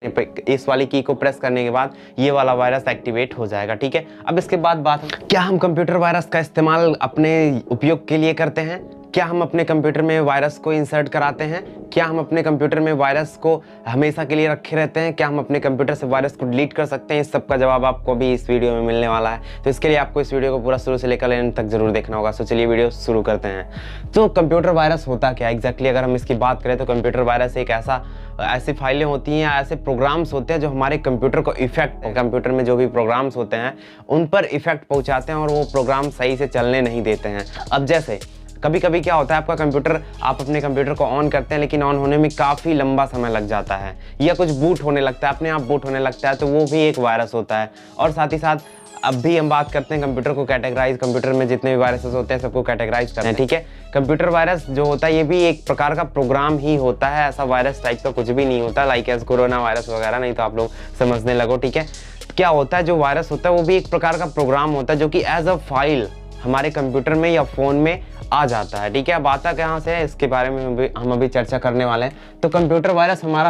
इस वाली की को प्रेस करने के बाद ये वाला वायरस एक्टिवेट हो जाएगा। ठीक है, अब इसके बाद बात, क्या हम कंप्यूटर वायरस का इस्तेमाल अपने उपयोग के लिए करते हैं? क्या हम अपने कंप्यूटर में वायरस को इंसर्ट कराते हैं? क्या हम अपने कंप्यूटर में वायरस को हमेशा के लिए रखे रहते हैं? क्या हम अपने कंप्यूटर से वायरस को डिलीट कर सकते हैं? इस सब का जवाब आपको भी इस वीडियो में मिलने वाला है। तो इसके लिए आपको इस वीडियो को पूरा शुरू से लेकर एंड तक जरूर देखना होगा। तो चलिए वीडियो शुरू करते हैं। तो कंप्यूटर वायरस होता क्या एग्जैक्टली अगर हम इसकी बात करें तो कंप्यूटर वायरस एक ऐसी फाइलें होती हैं, ऐसे प्रोग्राम्स होते हैं जो हमारे कंप्यूटर को इफेक्ट, कंप्यूटर में जो भी प्रोग्राम्स होते हैं उन पर इफेक्ट पहुंचाते हैं और वो प्रोग्राम सही से चलने नहीं देते हैं। अब जैसे कभी कभी क्या होता है, आपका कंप्यूटर, आप अपने कंप्यूटर को ऑन करते हैं लेकिन ऑन होने में काफ़ी लंबा समय लग जाता है, या कुछ बूट होने लगता है, अपने आप बूट होने लगता है, तो वो भी एक वायरस होता है। और साथ ही साथ अब भी हम बात करते हैं कंप्यूटर को कैटेगराइज, कंप्यूटर में जितने भी वायरसेस होते हैं सबको कैटेगराइज करते हैं। ठीक है, कंप्यूटर वायरस जो होता है ये भी एक प्रकार का प्रोग्राम ही होता है, ऐसा वायरस टाइप का कुछ भी नहीं होता, लाइक एज कोरोना वायरस वगैरह, नहीं तो आप लोग समझने लगो। ठीक है, क्या होता है, जो वायरस होता है वो भी एक प्रकार का प्रोग्राम होता है जो कि एज अ फाइल हमारे कंप्यूटर में या फ़ोन में आ जाता है। ठीक है, अब आता कहाँ से है इसके बारे में हम अभी चर्चा करने वाले हैं। तो कंप्यूटर वायरस हमारा,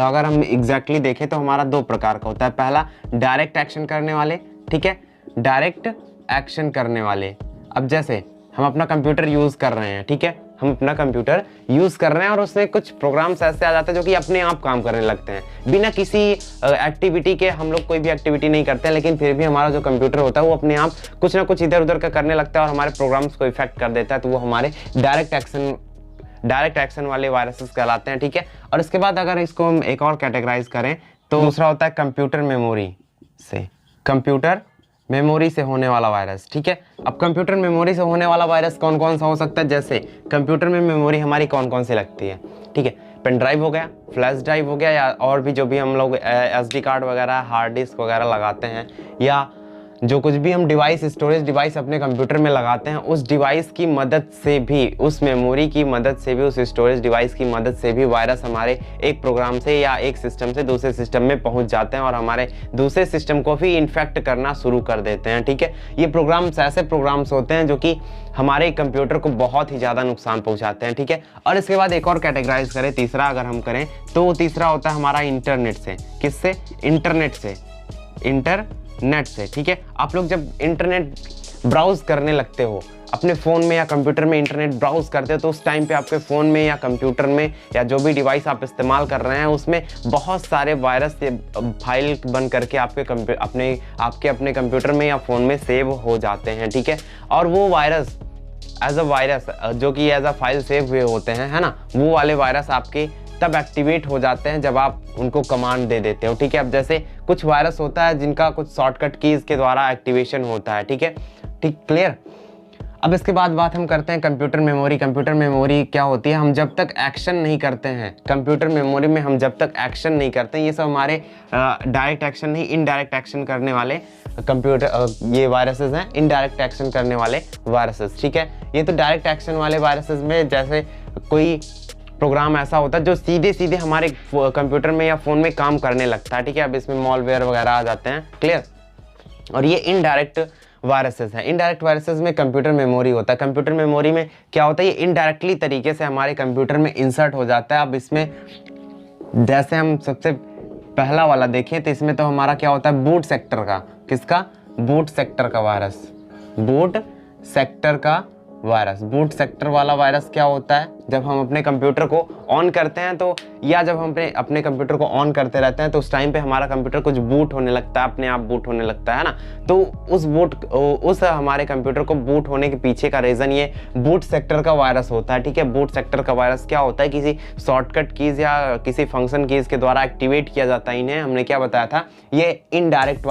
अगर हम एग्जैक्टली देखें तो हमारा दो प्रकार का होता है। पहला डायरेक्ट एक्शन करने वाले, ठीक है, डायरेक्ट एक्शन करने वाले। अब जैसे हम अपना कंप्यूटर यूज़ कर रहे हैं, ठीक है, हम अपना कंप्यूटर यूज़ कर रहे हैं और उसमें कुछ प्रोग्राम्स ऐसे आ जाते हैं जो कि अपने आप काम करने लगते हैं बिना किसी एक्टिविटी के। हम लोग कोई भी एक्टिविटी नहीं करते हैं लेकिन फिर भी हमारा जो कंप्यूटर होता है वो अपने आप कुछ ना कुछ इधर उधर का करने लगता है और हमारे प्रोग्राम्स को इफेक्ट कर देता है, तो वो हमारे डायरेक्ट एक्शन वाले वायरसेस कहलाते हैं। ठीक है, और इसके बाद अगर इसको हम एक और कैटेगराइज करें तो दूसरा होता है कंप्यूटर मेमोरी से होने वाला वायरस। ठीक है, अब कंप्यूटर मेमोरी से होने वाला वायरस कौन कौन सा हो सकता है? जैसे कंप्यूटर में मेमोरी हमारी कौन कौन सी लगती है? ठीक है, पेन ड्राइव हो गया, फ्लैश ड्राइव हो गया, या और भी जो भी हम लोग SD कार्ड वगैरह, हार्ड डिस्क वगैरह लगाते हैं, या जो कुछ भी हम डिवाइस, स्टोरेज डिवाइस अपने कंप्यूटर में लगाते हैं, उस डिवाइस की मदद से भी, उस मेमोरी की मदद से भी, उस स्टोरेज डिवाइस की मदद से भी वायरस हमारे एक प्रोग्राम से या एक सिस्टम से दूसरे सिस्टम में पहुंच जाते हैं और हमारे दूसरे सिस्टम को भी इन्फेक्ट करना शुरू कर देते हैं। ठीक है, ये प्रोग्राम्स ऐसे प्रोग्राम्स होते हैं जो कि हमारे कंप्यूटर को बहुत ही ज़्यादा नुकसान पहुँचाते हैं। ठीक है, और इसके बाद एक और कैटेगराइज करें, तीसरा अगर हम करें तो वो तीसरा होता है हमारा इंटरनेट से। किससे? इंटरनेट से। ठीक है, आप लोग जब इंटरनेट ब्राउज करने लगते हो अपने फ़ोन में या कंप्यूटर में, इंटरनेट ब्राउज करते हो तो उस टाइम पे आपके फ़ोन में या कंप्यूटर में या जो भी डिवाइस आप इस्तेमाल कर रहे हैं उसमें बहुत सारे वायरस फाइल बन करके अपने कंप्यूटर में या फ़ोन में सेव हो जाते हैं। ठीक है, और वो वायरस जो कि एज अ फाइल सेव हुए होते हैं, है ना, वो वाले वायरस आपके तब एक्टिवेट हो जाते हैं जब आप उनको कमांड दे देते हो। ठीक है, अब जैसे कुछ वायरस होता है जिनका कुछ शॉर्टकट कीज़ के द्वारा एक्टिवेशन होता है। ठीक है, क्लियर। अब इसके बाद बात हम करते हैं कंप्यूटर मेमोरी क्या होती है? हम जब तक एक्शन नहीं करते हैं कंप्यूटर मेमोरी में, हम जब तक एक्शन नहीं करते हैं, ये सब हमारे डायरेक्ट एक्शन नहीं, इनडायरेक्ट एक्शन करने वाले ये वायरसेस हैं, इनडायरेक्ट एक्शन करने वाले वायरसेस। ठीक है, ये तो डायरेक्ट एक्शन वाले वायरसेस में जैसे कोई प्रोग्राम ऐसा होता है जो सीधे सीधे हमारे कंप्यूटर में या फ़ोन में काम करने लगता है। ठीक है, अब इसमें मॉलवेयर वगैरह आ जाते हैं, क्लियर। और ये इनडायरेक्ट वायरसेस हैं। इनडायरेक्ट वायरसेस में कंप्यूटर मेमोरी होता है। कंप्यूटर मेमोरी में क्या होता है, ये इनडायरेक्टली तरीके से हमारे कंप्यूटर में इंसर्ट हो जाता है। अब इसमें जैसे हम सबसे पहला वाला देखें तो इसमें तो हमारा क्या होता है, बूट सेक्टर का, किसका? बूट सेक्टर का वायरस। बूट सेक्टर वाला वायरस क्या होता है? जब हम अपने कंप्यूटर को ऑन करते हैं तो, या जब हम अपने कंप्यूटर को ऑन करते रहते हैं तो उस टाइम पे हमारा कंप्यूटर कुछ बूट होने लगता है, अपने आप बूट होने लगता है ना, तो उस हमारे कंप्यूटर को बूट होने के पीछे का रीज़न ये बूट सेक्टर का वायरस होता है। ठीक है, बूट सेक्टर का वायरस क्या होता है, किसी शॉर्टकट कीज़ या किसी फंक्शन कीज़ के द्वारा एक्टिवेट किया जाता है। इन्हें हमने क्या बताया था, ये इनडायरेक्ट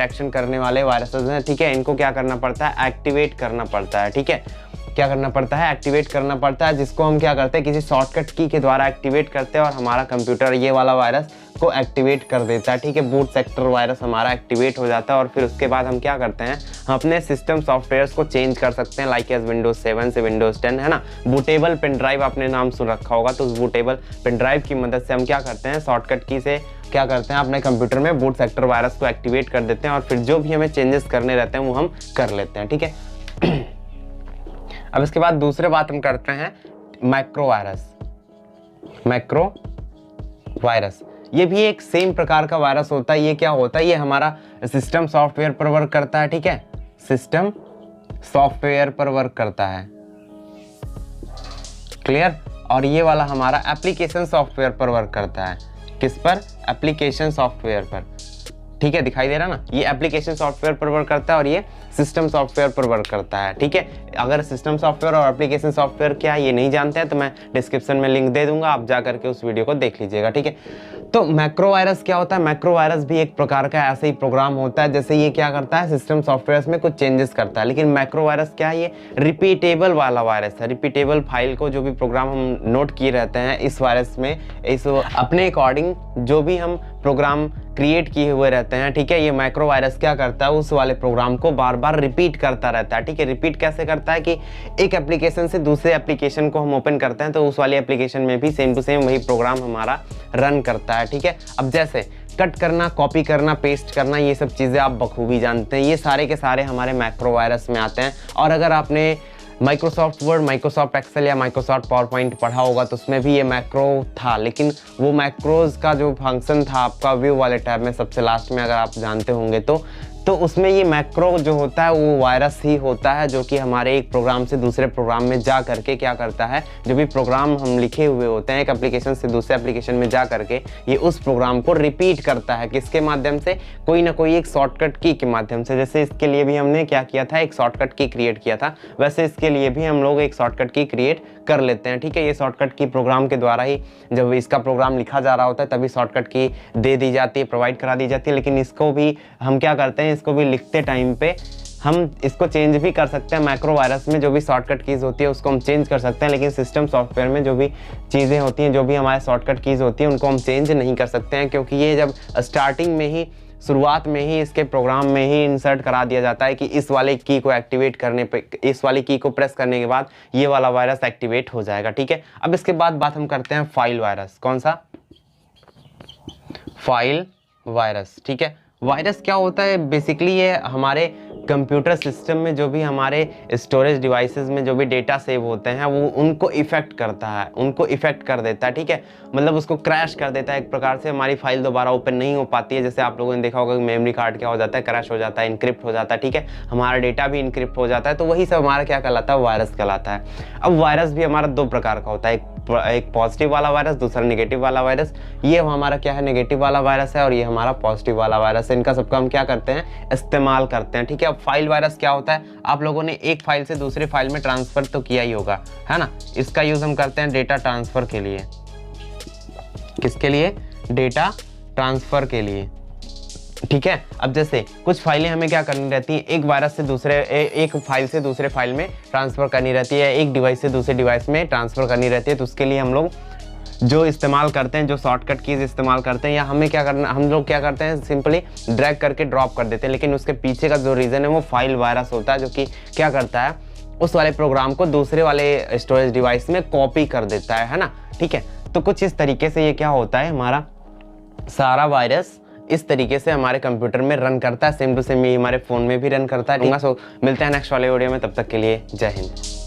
एक्शन करने वाले वायरसेस हैं। ठीक है, इनको क्या करना पड़ता है, एक्टिवेट करना पड़ता है। ठीक है, क्या करना पड़ता है, एक्टिवेट करना पड़ता है, जिसको हम क्या करते हैं, किसी शॉर्टकट की के द्वारा एक्टिवेट करते हैं और हमारा कंप्यूटर ये वाला वायरस को एक्टिवेट कर देता है। ठीक है, बूट सेक्टर वायरस हमारा एक्टिवेट हो जाता है और फिर उसके बाद हम क्या करते हैं, हम अपने सिस्टम सॉफ्टवेयर्स को चेंज कर सकते हैं, लाइक एज विंडोज 7 से विंडोज 10, है ना। बूटेबल पेन ड्राइव आपने नाम सुन रखा होगा, तो उस बूटेबल पेन ड्राइव की मदद से हम क्या करते हैं, शॉर्टकट की से क्या करते हैं, अपने कंप्यूटर में बूट सेक्टर वायरस को एक्टिवेट कर देते हैं और फिर जो भी हमें चेंजेस करने रहते हैं वो हम कर लेते हैं। ठीक है, अब इसके बाद दूसरे बात हम करते हैं मैक्रो वायरस। ये भी एक सेम प्रकार का वायरस होता है। ये क्या होता है, ये हमारा सिस्टम सॉफ्टवेयर पर वर्क करता है, ठीक है, सिस्टम सॉफ्टवेयर पर वर्क करता है, क्लियर। और ये वाला हमारा एप्लीकेशन सॉफ्टवेयर पर वर्क करता है, किस पर, एप्लीकेशन सॉफ्टवेयर पर, ठीक है, दिखाई दे रहा ना, ये एप्लीकेशन सॉफ्टवेयर पर वर्क करता है और ये सिस्टम सॉफ्टवेयर पर वर्क करता है, ठीक है। अगर सिस्टम सॉफ्टवेयर और एप्लीकेशन सॉफ्टवेयर क्या है ये नहीं जानते हैं तो मैं डिस्क्रिप्शन में लिंक दे दूंगा, आप जा करके उस वीडियो को देख लीजिएगा, ठीक है। तो मैक्रो वायरस क्या होता है, मैक्रो वायरस भी एक प्रकार का ऐसे ही प्रोग्राम होता है, जैसे ये क्या करता है, सिस्टम सॉफ्टवेयर में कुछ चेंजेस करता है। लेकिन मैक्रो वायरस क्या है, ये रिपीटेबल वाला वायरस है। रिपीटेबल फाइल को जो भी प्रोग्राम हम नोट किए रहते हैं इस वायरस में, इस अपने अकॉर्डिंग जो भी हम प्रोग्राम क्रिएट किए हुए रहते हैं, ठीक है, ये मैक्रो वायरस क्या करता है, उस वाले प्रोग्राम को बार बार रिपीट करता रहता है, ठीक है। रिपीट कैसे करता है कि एक एप्लीकेशन से दूसरे एप्लीकेशन को हम ओपन करते हैं तो उस वाली एप्लीकेशन में भी सेम टू सेम वही प्रोग्राम हमारा रन करता है, ठीक है। अब जैसे कट करना, कॉपी करना, पेस्ट करना, ये सब चीज़ें आप बखूबी जानते हैं, ये सारे के सारे हमारे मैक्रो वायरस में आते हैं। और अगर आपने माइक्रोसॉफ्ट वर्ड, माइक्रोसॉफ्ट एक्सेल या माइक्रोसॉफ्ट पावर पॉइंट पढ़ा होगा तो उसमें भी ये मैक्रो था, लेकिन वो मैक्रोज का जो फंक्शन था आपका व्यू वाले टैब में सबसे लास्ट में, अगर आप जानते होंगे तो उसमें ये मैक्रो जो होता है वो वायरस ही होता है, जो कि हमारे एक प्रोग्राम से दूसरे प्रोग्राम में जा करके क्या करता है, जो भी प्रोग्राम हम लिखे हुए होते हैं एक एप्लीकेशन से दूसरे एप्लीकेशन में जा करके ये उस प्रोग्राम को रिपीट करता है, किसके माध्यम से, कोई ना कोई एक शॉर्टकट की के माध्यम से। जैसे इसके लिए भी हमने क्या किया था, एक शॉर्टकट की क्रिएट किया था, वैसे इसके लिए भी हम लोग एक शॉर्टकट की क्रिएट कर लेते हैं, ठीक है। ये शॉर्टकट की प्रोग्राम के द्वारा ही, जब इसका प्रोग्राम लिखा जा रहा होता है तभी शॉर्टकट की दे दी जाती है, प्रोवाइड करा दी जाती है। लेकिन इसको भी हम क्या करते हैं, इसको भी लिखते टाइम पे हम इसको चेंज भी कर सकते हैं। मैक्रो वायरस में जो भी शॉर्टकट कीज़ होती है उसको हम चेंज कर सकते हैं, लेकिन सिस्टम सॉफ्टवेयर में जो भी चीज़ें होती हैं, जो भी हमारे शॉर्टकट कीज़ होती हैं उनको हम चेंज नहीं कर सकते हैं, क्योंकि ये जब स्टार्टिंग में ही, शुरुआत में ही इसके प्रोग्राम में ही इंसर्ट करा दिया जाता है कि इस वाले की को एक्टिवेट करने पे, इस वाली की को प्रेस करने के बाद ये वाला वायरस एक्टिवेट हो जाएगा, ठीक है। अब इसके बाद बात हम करते हैं फाइल वायरस। कौन सा, फाइल वायरस, ठीक है। वायरस क्या होता है, बेसिकली ये हमारे कंप्यूटर सिस्टम में जो भी हमारे स्टोरेज डिवाइसेस में जो भी डेटा सेव होते हैं वो उनको इफेक्ट करता है, उनको इफेक्ट कर देता है, ठीक है। मतलब उसको क्रैश कर देता है, एक प्रकार से हमारी फाइल दोबारा ओपन नहीं हो पाती है। जैसे आप लोगों ने देखा होगा कि मेमोरी कार्ड क्या हो जाता है, क्रैश हो जाता है, इनक्रिप्ट हो जाता है, ठीक है, हमारा डेटा भी इनक्रिप्ट हो जाता है, तो वही सब हमारा क्या कहलाता है, वायरस कहलाता है। अब वायरस भी हमारा दो प्रकार का होता है, एक पॉजिटिव वाला वायरस, दूसरा नेगेटिव वाला वायरस। ये हमारा क्या है, नेगेटिव वाला वायरस है, और ये हमारा पॉजिटिव वाला वायरस है। इनका सबका हम क्या करते हैं, इस्तेमाल करते हैं, ठीक है। अब फाइल वायरस क्या होता है, आप लोगों ने एक फाइल से दूसरे फाइल में ट्रांसफर तो किया ही होगा, है ना। इसका यूज हम करते हैं डेटा ट्रांसफर के लिए, किसके लिए, डेटा ट्रांसफर के लिए, ठीक है। अब जैसे कुछ फाइलें हमें क्या करनी रहती हैं, एक वायरस से दूसरे, एक फाइल से दूसरे फाइल में ट्रांसफर करनी रहती है, एक डिवाइस से दूसरे डिवाइस में ट्रांसफर करनी रहती है। तो उसके लिए हम लोग जो इस्तेमाल करते हैं, जो शॉर्टकट कीज इस्तेमाल करते हैं, या हमें क्या करना, हम लोग क्या करते हैं, सिंपली ड्रैग करके ड्रॉप कर देते हैं। लेकिन उसके पीछे का जो रीज़न है वो फाइल वायरस होता है, जो कि क्या करता है, उस वाले प्रोग्राम को दूसरे वाले स्टोरेज डिवाइस में कॉपी कर देता है ना, ठीक है। तो कुछ इस तरीके से ये क्या होता है, हमारा सारा वायरस इस तरीके से हमारे कंप्यूटर में रन करता है, सेम टू सेम ये हमारे फ़ोन में भी रन करता है। सो मिलते हैं नेक्स्ट वाले वीडियो में, तब तक के लिए जय हिंद।